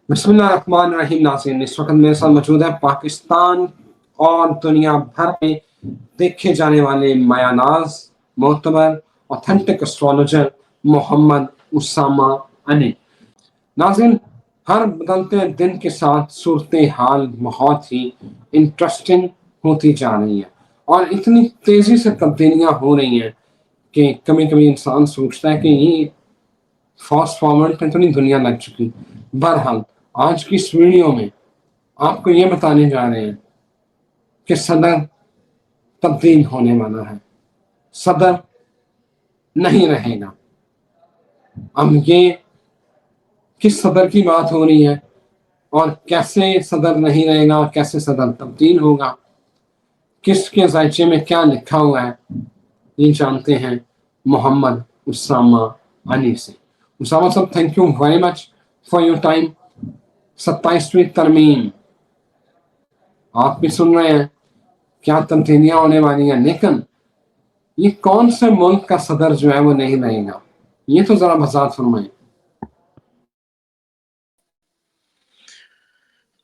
بسم اللہ الرحمن الرحیم ناظرین، اس وقت میرے ساتھ موجود ہے پاکستان اور دنیا بھر میں دیکھے جانے والے مایہ ناز معتبر اوتھینٹک اسٹرالوجر محمد اسامہ انی۔ ناظرین، ہر بدلتے دن کے ساتھ صورتحال بہت ہی انٹرسٹنگ ہوتی جا رہی ہے اور اتنی تیزی سے تبدیلیاں ہو رہی ہیں کہ کبھی کبھی انسان سوچتا ہے کہ یہ فاسٹ فارورڈ پہ تو نہیں دنیا لگ چکی۔ بہرحال آج کی اس ویڈیو میں آپ کو یہ بتانے جا رہے ہیں کہ صدر تبدیل ہونے والا ہے، صدر نہیں رہے گا۔ اب یہ کس صدر کی بات ہو رہی ہے اور کیسے صدر نہیں رہے گا، کیسے صدر تبدیل ہوگا، کس کے ذائچے میں کیا لکھا ہوا ہے، یہ جانتے ہیں محمد اسامہ انی سے۔ اسامہ صاحب، thank you very much for your time. 27ویں ترمیم آپ بھی سن رہے ہیں، کیا تبدیلیاں ہونے والی ہیں، لیکن یہ کون سے ملک کا صدر جو ہے وہ نہیں رہے گا، یہ تو ذرا وضاحت فرمائیں۔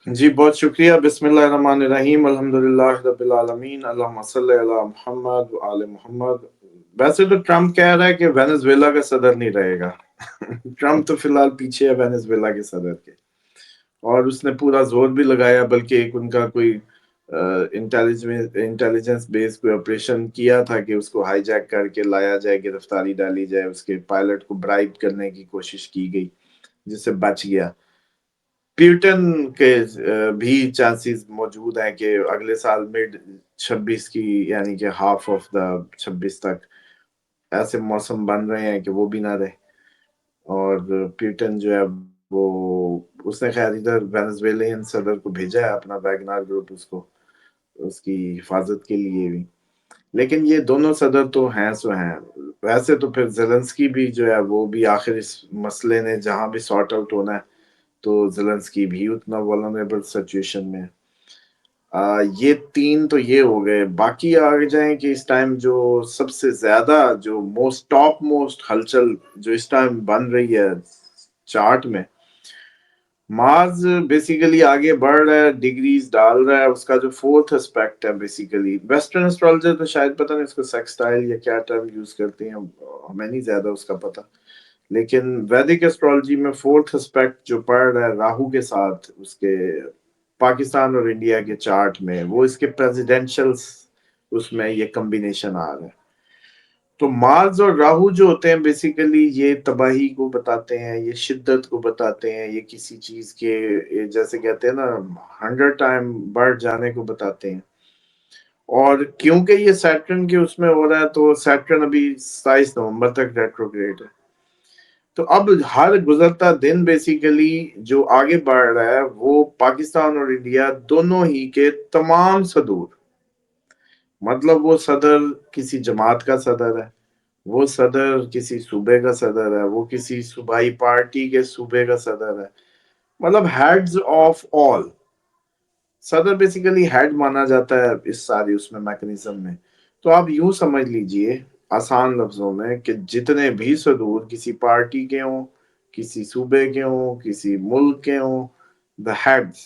جی بہت شکریہ۔ بسم اللہ الرحمن الرحیم، الحمدللہ رب العالمین، اللہم صلی علی محمد و آل محمد۔ ویسے تو ٹرمپ کہہ رہا ہے کہ وینزویلا کا صدر نہیں رہے گا۔ ٹرمپ تو فی الحال پیچھے ہے وینزویلا کے صدر کے، اور اس نے پورا زور بھی لگایا، بلکہ ایک ان کا کوئی انٹیلیجنس بیس کوئی آپریشن کیا تھا کہ اس کو ہائی جیک کر کے لایا جائے، گرفتاری ڈالی جائے، اس کے پائلٹ کو برائب کرنے کی کوشش کی گئی جس سے بچ گیا۔ پیوٹن کے بھی چانسز موجود ہیں کہ اگلے سال مڈ 26 کی، یعنی کہ ہاف آف دا 26 تک ایسے موسم بن رہے ہیں کہ وہ بھی نہ رہے۔ اور پیوٹن جو ہے وہ اس نے خیر ادھر وینزویلین صدر کو بھیجا ہے، اپنا ویگنر گروپ اس کو اس کی حفاظت کے لیے بھی۔ لیکن یہ دونوں صدر تو ہیں سو ہیں۔ ویسے تو پھر زیلنسکی بھی جو ہے وہ بھی آخر اس مسئلے نے جہاں بھی سارٹ آؤٹ ہونا ہے تو زیلنسکی بھی اتنا ولنریبل سچویشن میں۔ یہ تین تو یہ ہو گئے، باقی آ جائیں کہ اس ٹائم جو سب سے زیادہ جو ٹاپ موسٹ ہلچل جو اس ٹائم بن رہی ہے چارٹ میں، مارز بیسیکلی آگے بڑھ رہا ہے، ڈگریز ڈال رہا ہے۔ اس کا جو فورتھ اسپیکٹ ہے بیسیکلی، ویسٹرن اسٹرالوجر تو شاید پتہ نہیں اس کو سیکسٹائل یا کیا ٹرم یوز کرتے ہیں، ہمیں نہیں زیادہ اس کا پتہ، لیکن ویدک اسٹرالوجی میں فورتھ اسپیکٹ جو پڑھ رہا ہے راہو کے ساتھ اس کے پاکستان اور انڈیا کے چارٹ میں، وہ اس کے پریزیڈینشل اس میں یہ کمبینیشن آ رہا ہے۔ تو مارز اور راہو جو ہوتے ہیں بیسیکلی یہ تباہی کو بتاتے ہیں، یہ شدت کو بتاتے ہیں، یہ کسی چیز کے جیسے کہتے ہیں نا 100 ٹائم بڑھ جانے کو بتاتے ہیں۔ اور کیونکہ یہ سیٹرن کے اس میں ہو رہا ہے تو سیٹرن ابھی 27 نومبر تک ریٹروگریڈ ہے۔ تو اب ہر گزرتا دن بیسیکلی جو آگے بڑھ رہا ہے وہ پاکستان اور انڈیا دونوں ہی کے تمام صدور، مطلب وہ صدر کسی جماعت کا صدر ہے، وہ صدر کسی صوبے کا صدر ہے، وہ کسی صوبائی پارٹی کے صوبے کا صدر ہے، مطلب ہیڈز آف آل، صدر بیسیکلی ہیڈ مانا جاتا ہے اس ساری اس میں میکنزم میں۔ تو آپ یوں سمجھ لیجئے آسان لفظوں میں کہ جتنے بھی صدور کسی پارٹی کے ہوں، کسی صوبے کے ہوں، کسی ملک کے ہوں، the heads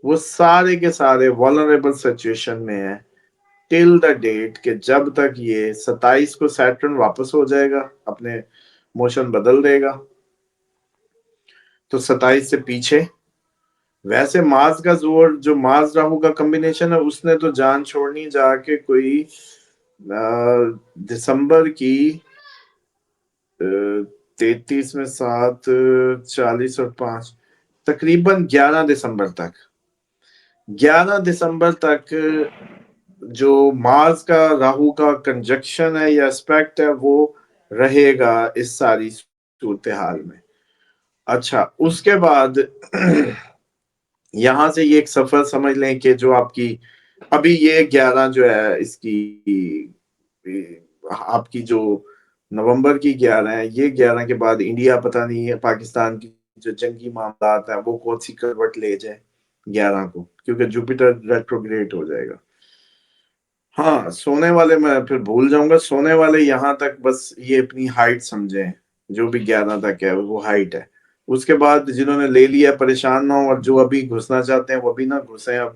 وہ سارے کے سارے vulnerable سچویشن میں ہیں ٹل دا ڈیٹ کہ جب تک یہ 27 کو سیٹرن واپس ہو جائے گا، اپنے موشن بدل دے گا تو 27 سے پیچھے۔ ویسے مارز کا زور جو مارز راہو کا کمبینیشن ہے اس نے تو جان چھوڑنی جا کے کوئی دسمبر کی 33 میں 7 40 اور 5 تقریباً 11 دسمبر تک 11 دسمبر تک جو مارز کا راہو کا کنجکشن ہے یا اسپیکٹ ہے وہ رہے گا اس ساری صورتحال میں۔ اچھا، اس کے بعد یہاں سے یہ ایک سفر سمجھ لیں کہ جو آپ کی ابھی یہ 11 جو ہے اس کی آپ کی جو نومبر کی 11 ہے، یہ 11 کے بعد انڈیا پتہ نہیں ہے پاکستان کی جو جنگی معاملات ہیں وہ کون سی کروٹ لے جائے 11 کو، کیونکہ جوپیٹر ریٹروگریڈ ہو جائے گا۔ ہاں، سونے والے میں پھر بھول جاؤں گا، سونے والے یہاں تک بس یہ اپنی ہائٹ سمجھیں، جو بھی 11 تک ہے وہ ہائٹ ہے، اس کے بعد جنہوں نے لے لیا پریشان نہ ہو، اور جو ابھی گھسنا چاہتے ہیں وہ بھی نہ گھسیں، اب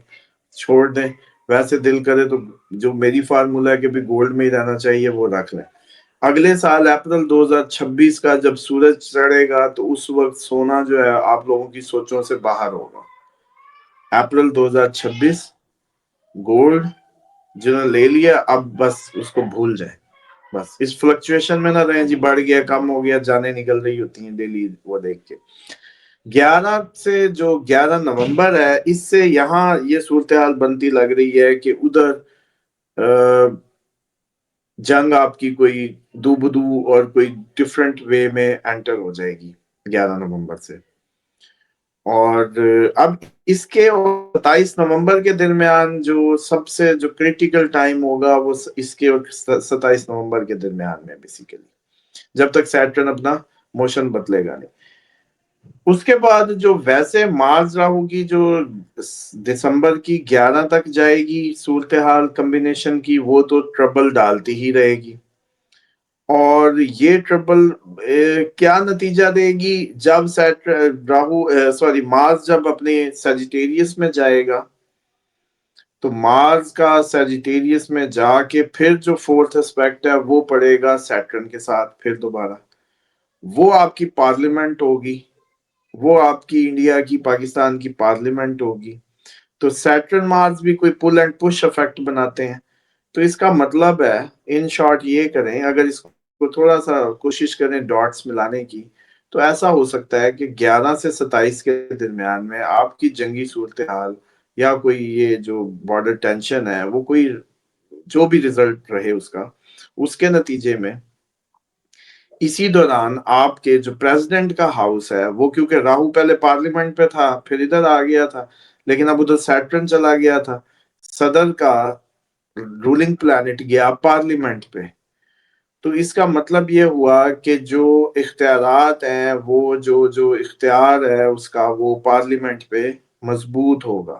چھوڑ دیں. ویسے دل کرے تو جو میری فارمولا ہے کہ بھی گولڈ میں ہی رہنا چاہیے وہ رکھ لیں. اگلے سال اپریل 2026 کا جب سورج چڑھے گا تو اس وقت سونا جو ہے آپ لوگوں کی سوچوں سے باہر ہوگا. اپریل 2026 گولڈ جنہوں نے لے لیا اب بس اس کو بھول جائیں. بس اس فلکچویشن میں نہ رہیں جی بڑھ گیا کم ہو گیا، جانیں نکل رہی ہوتی ہیں ڈیلی وہ دیکھ کے. 11 سے جو 11 نومبر ہے، اس سے یہاں یہ صورتحال بنتی لگ رہی ہے کہ ادھر جنگ آپ کی کوئی دو بدو اور کوئی ڈیفرنٹ وے میں انٹر ہو جائے گی 11 نومبر سے. اور اب اس کے 27 نومبر کے درمیان جو سب سے جو کریٹیکل ٹائم ہوگا وہ اس کے 27 نومبر کے درمیان میں بیسیکلی، جب تک سیٹرن اپنا موشن بدلے گا نہیں. اس کے بعد جو ویسے مارس راہو کی جو دسمبر کی 11 تک جائے گی صورتحال کمبینیشن کی، وہ تو ٹربل ڈالتی ہی رہے گی. اور یہ ٹربل کیا نتیجہ دے گی؟ جب مارس جب اپنے سیجیٹیریس میں جائے گا تو مارس کا سیجیٹیریس میں جا کے پھر جو فورتھ اسپیکٹ ہے وہ پڑے گا سیٹرن کے ساتھ پھر دوبارہ. وہ آپ کی پارلیمنٹ ہوگی، وہ آپ کی انڈیا کی پاکستان کی پارلیمنٹ ہوگی. تو سیٹرن مارس بھی کوئی پل اینڈ پش افیکٹ بناتے ہیں. تو اس کا مطلب ہے ان شارٹ یہ کریں، اگر اس کو تھوڑا سا کوشش کریں ڈاٹس ملانے کی، تو ایسا ہو سکتا ہے کہ 11 سے 27 کے درمیان میں آپ کی جنگی صورتحال یا کوئی یہ جو بارڈر ٹینشن ہے وہ کوئی جو بھی ریزلٹ رہے اس کے نتیجے میں اسی دوران آپ کے جو پریزیڈنٹ کا ہاؤس ہے وہ، کیونکہ راہو پہلے پارلیمنٹ پہ تھا پھر ادھر آ گیا تھا لیکن اب ادھر سیٹرن چلا گیا تھا، صدر کا رولنگ پلانٹ گیا پارلیمنٹ پہ. تو اس کا مطلب یہ ہوا کہ جو اختیارات ہیں جو اختیار ہے اس کا وہ پارلیمنٹ پہ مضبوط ہوگا،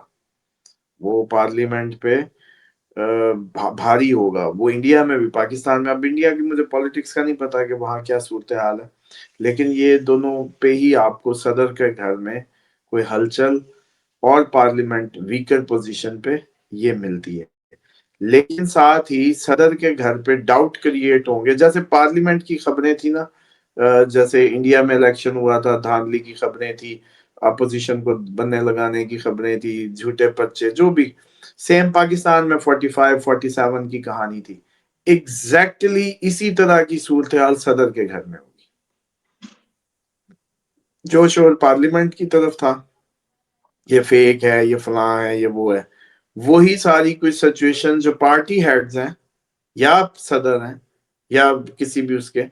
وہ پارلیمنٹ پہ بھاری ہوگا. وہ انڈیا میں بھی پاکستان میں، اب انڈیا کی مجھے پالیٹکس کا نہیں پتا کہ وہاں کیا صورتحال ہے، لیکن یہ دونوں پہ ہی آپ کو صدر کے گھر میں کوئی ہلچل اور پارلیمنٹ ویکر پوزیشن پہ یہ ملتی ہے. لیکن ساتھ ہی صدر کے گھر پہ ڈاؤٹ کریٹ ہوں گے، جیسے پارلیمنٹ کی خبریں تھی نا، جیسے انڈیا میں الیکشن ہوا تھا دھاندلی کی خبریں تھی، اپوزیشن کو بننے لگانے کی خبریں تھی، جھوٹے پرچے جو بھی، سیم پاکستان میں 45 47 کی کہانی تھی. ایگزیکٹلی اسی طرح کی صورتحال صدر کے گھر میں ہوگی. جو شور پارلیمنٹ کی طرف تھا یہ فیک ہے، یہ فلاں ہے، یہ وہ ہے، وہی ساری کوئی سچویشن جو پارٹی ہیڈز ہیں یا صدر ہیں یا کسی بھی اس کے،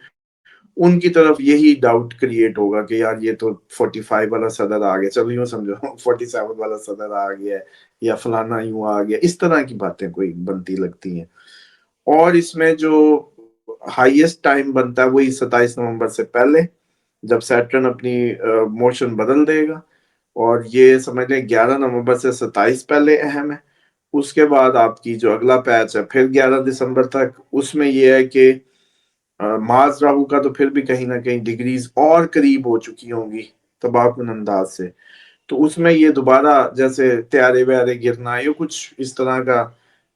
ان کی طرف یہی ڈاؤٹ کریٹ ہوگا کہ یار یہ تو 45 والا صدر آ گیا، چلو یوں سمجھو 47 والا صدر آ گیا یا فلانا یوں آ گیا، اس طرح کی باتیں کوئی بنتی لگتی ہیں. اور اس میں جو ہائیسٹ ٹائم بنتا ہے وہی 27 نومبر سے پہلے، جب سیٹرن اپنی موشن بدل دے گا. اور یہ سمجھ لیں 11 نومبر سے 27 پہلے اہم ہے. اس کے بعد آپ کی جو اگلا پیچ ہے پھر 11 دسمبر تک، اس میں یہ ہے کہ مارس راہو کا تو پھر بھی کہیں نہ کہیں ڈگریز اور قریب ہو چکی ہوں گی تباہ کن انداز سے. تو اس میں یہ دوبارہ جیسے طیارے ویارے گرنا یا کچھ اس طرح کا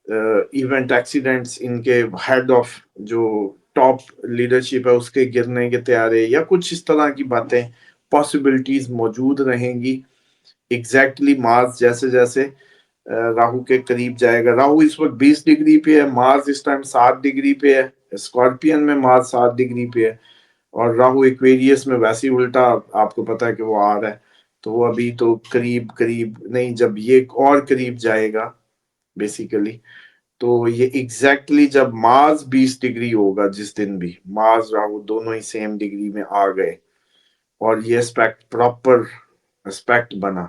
ایونٹ ایکسیڈنٹس، ان کے ہیڈ آف جو ٹاپ لیڈرشپ ہے اس کے گرنے کے طیارے یا کچھ اس طرح کی باتیں پاسبلٹیز موجود رہیں گی. ایگزیکٹلی مارس جیسے جیسے راہو کے قریب جائے گا، راہو اس وقت 20 ڈگری پہ ہے، مارس اس ٹائم 7 ڈگری پہ ہے، اسکارپین میں مارس 7 ڈگری پہ ہے، اور راہو ایکویریس میں ویسے الٹا آپ کو پتا ہے کہ وہ آ رہا ہے. تو وہ ابھی تو قریب نہیں، جب یہ اور قریب جائے گا بیسیکلی، تو یہ ایگزیکٹلی جب مارس 20 ڈگری ہوگا، جس دن بھی مارس راہو دونوں ہی سیم ڈگری میں آ گئے اور یہ اسپیکٹ پراپر اسپیکٹ بنا،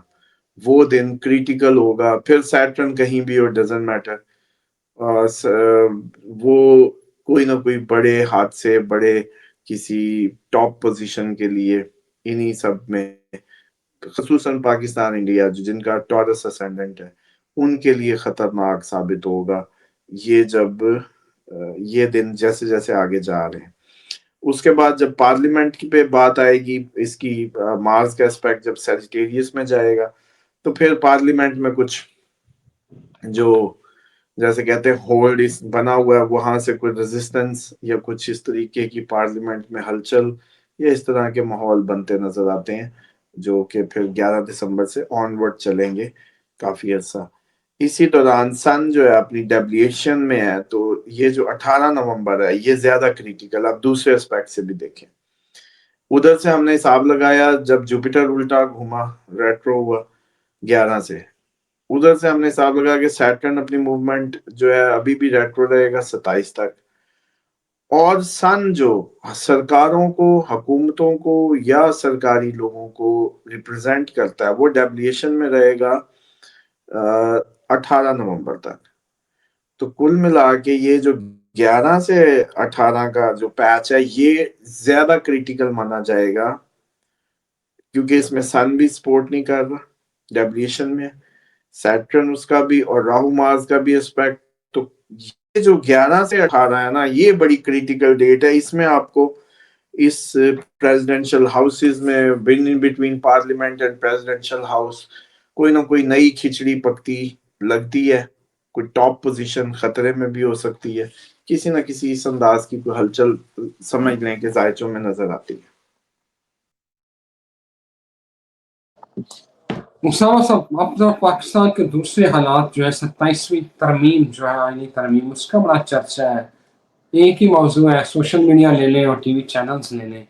وہ دن کریٹیکل ہوگا. پھر سیٹرن کہیں بھی اور ڈزنٹ میٹر، وہ کوئی نہ کوئی بڑے حادثے، بڑے کسی ٹاپ پوزیشن کے لیے انہی سب میں، خصوصاً پاکستان انڈیا جن کا ٹورس اسینڈنٹ ہے، ان کے لیے خطرناک ثابت ہوگا یہ جب یہ دن جیسے جیسے آگے جا رہے ہیں. اس کے بعد جب پارلیمنٹ کی پہ بات آئے گی، اس کی مارس کا اسپیکٹ جب سیجیٹیریس میں جائے گا، تو پھر پارلیمنٹ میں کچھ جو جیسے کہتے ہیں ہولڈ بنا ہوا ہے، وہاں سے کوئی ریزسٹنس یا کچھ اس طریقے کی پارلیمنٹ میں ہلچل یا اس طرح کے ماحول بنتے نظر آتے ہیں، جو کہ پھر 11 دسمبر سے آن ورڈ چلیں گے کافی عرصہ۔ اسی دوران سن جو ہے اپنی ڈیویلیشن میں ہے، تو یہ جو 18 نومبر ہے یہ زیادہ کریٹیکل، آپ دوسرے اسپیکٹ سے بھی دیکھیں۔ ادھر سے ہم نے حساب لگایا جب جوپیٹر الٹا گھوما، ریٹرو ہوا 11 سے، ادھر سے ہم نے حساب لگا کہ سیٹرن اپنی موومنٹ جو ہے ابھی بھی ریٹرو رہے گا 27 تک، اور سن جو سرکاروں کو، حکومتوں کو یا سرکاری لوگوں کو ریپرزینٹ کرتا ہے، وہ ڈیویلیشن میں رہے گا 18 نومبر تک۔ تو کل ملا کے یہ جو 11 سے 18 کا جو پیچ ہے یہ زیادہ کریٹیکل مانا جائے گا، کیونکہ اس میں سن بھی سپورٹ نہیں کر رہا، ڈیویلیشن میں سیٹرن اس کا بھی، اور راہو مارس کا بھی اسپیکٹ۔ تو یہ جو 11 سے 18 ہے نا، یہ بڑی کریٹیکل ڈیٹ ہے۔ اس میں آپ کو اس پریزیڈنشل ہاؤسز میں between parliament and presidential house کوئی نہ کوئی نئی کھچڑی پکتی لگتی ہے، کوئی ٹاپ پوزیشن خطرے میں بھی ہو سکتی ہے، کسی نہ کسی اس انداز کی کوئی ہلچل سمجھ لیں کہ ذائچوں میں نظر آتی ہے۔ اسامہ صاحب، اپنا پاکستان کے دوسرے حالات جو ہے 27ویں ترمیم جو ہے آئینی ترمیم، اس کا بڑا چرچہ ہے، ایک ہی موضوع ہے، سوشل میڈیا لے لیں اور ٹی وی چینلز لے لیں،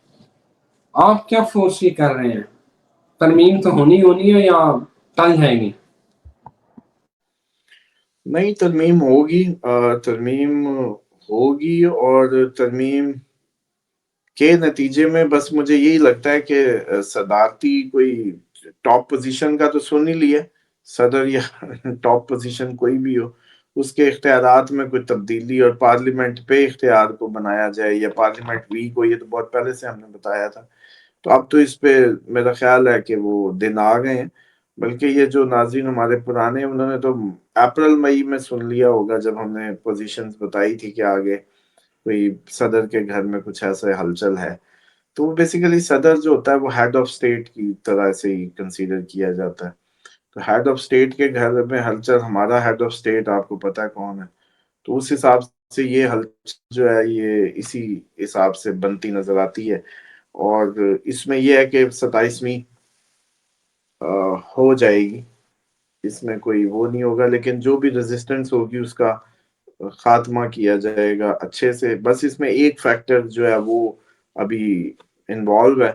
آپ کیا فورسی کر رہے ہیں؟ ترمیم تو ہونی ہے یا ٹل جائے گی؟ نہیں، ترمیم ہوگی، ترمیم ہوگی، اور ترمیم کے نتیجے میں بس مجھے یہی لگتا ہے کہ صدارتی کوئی ٹاپ پوزیشن کا تو سن ہی لیا، صدر یا ٹاپ پوزیشن کوئی بھی ہو، اس کے اختیارات میں کوئی تبدیلی اور پارلیمنٹ پہ اختیار کو بنایا جائے، یا پارلیمنٹ ویک ہو، یہ تو بہت پہلے سے ہم نے بتایا تھا۔ تو اب تو اس پہ میرا خیال ہے کہ وہ دن آ گئے ہیں، بلکہ یہ جو ناظرین ہمارے پرانے، انہوں نے تو اپریل مئی میں سن لیا ہوگا جب ہم نے پوزیشنز بتائی تھی کہ آگے کوئی صدر کے گھر میں کچھ ایسا ہلچل ہے۔ تو وہ بیسیکلی صدر جو ہوتا ہے وہ ہیڈ آف اسٹیٹ کی طرح سے ہی کنسیڈر کیا جاتا ہے۔ تو ہیڈ آف اسٹیٹ کے گھر میں ہلچل، ہمارا ہیڈ آف اسٹیٹ آپ کو پتا ہے کون ہے، تو اس حساب سے یہ ہلچل جو ہے یہ اسی حساب سے بنتی نظر آتی ہے۔ اور اس میں یہ ہے کہ 27ویں ہو جائے گی، اس میں کوئی وہ نہیں ہوگا، لیکن جو بھی ریزسٹنس ہوگی اس کا خاتمہ کیا جائے گا اچھے سے۔ بس اس میں ایک فیکٹر جو ہے وہ ابھی انوالو ہے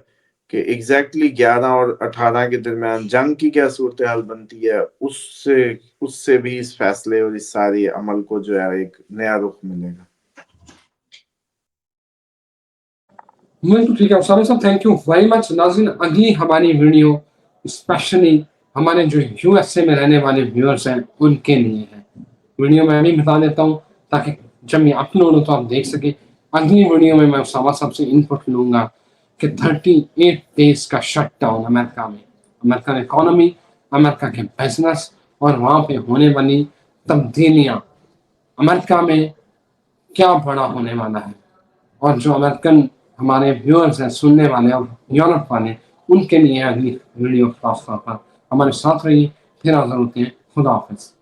کہ ایگزیکٹلی 11 اور 18 کے درمیان جنگ کی کیا صورتحال بنتی ہے، اس سے بھی اس فیصلے اور اس سارے عمل کو جو ہے ایک نیا رخ ملے گا۔ بالکل ٹھیک ہے اسامہ صاحب، تھینک یو ویری مچ۔ ناظرین، اگلی ہماری ویڈیو اسپیشلی ہمارے جو یو ایس اے میں رہنے والے ویورز ہیں ان کے لیے ہے۔ ویڈیو میں بھی بتا دیتا ہوں تاکہ جب یہ اپلوڈ ہو تو آپ دیکھ سکیں۔ اگلی ویڈیو میں اسامہ صاحب سے انپٹ لوں گا کہ 38 ڈیز کا شٹ ڈاؤن امریکہ میں، امریکن اکانومی، امریکہ کے بزنس اور وہاں پہ ہونے والی تبدیلیاں، امریکہ میں کیا بڑا ہونے والا ہے، اور جو امریکن ہمارے ویورز ہیں، سننے والے اور یورپ والے، ان کے لیے اگلی ویڈیو خاص طور پر ہمارے ساتھ رہیے۔ پھر حاضر ہوتے ہیں، خدا حافظ۔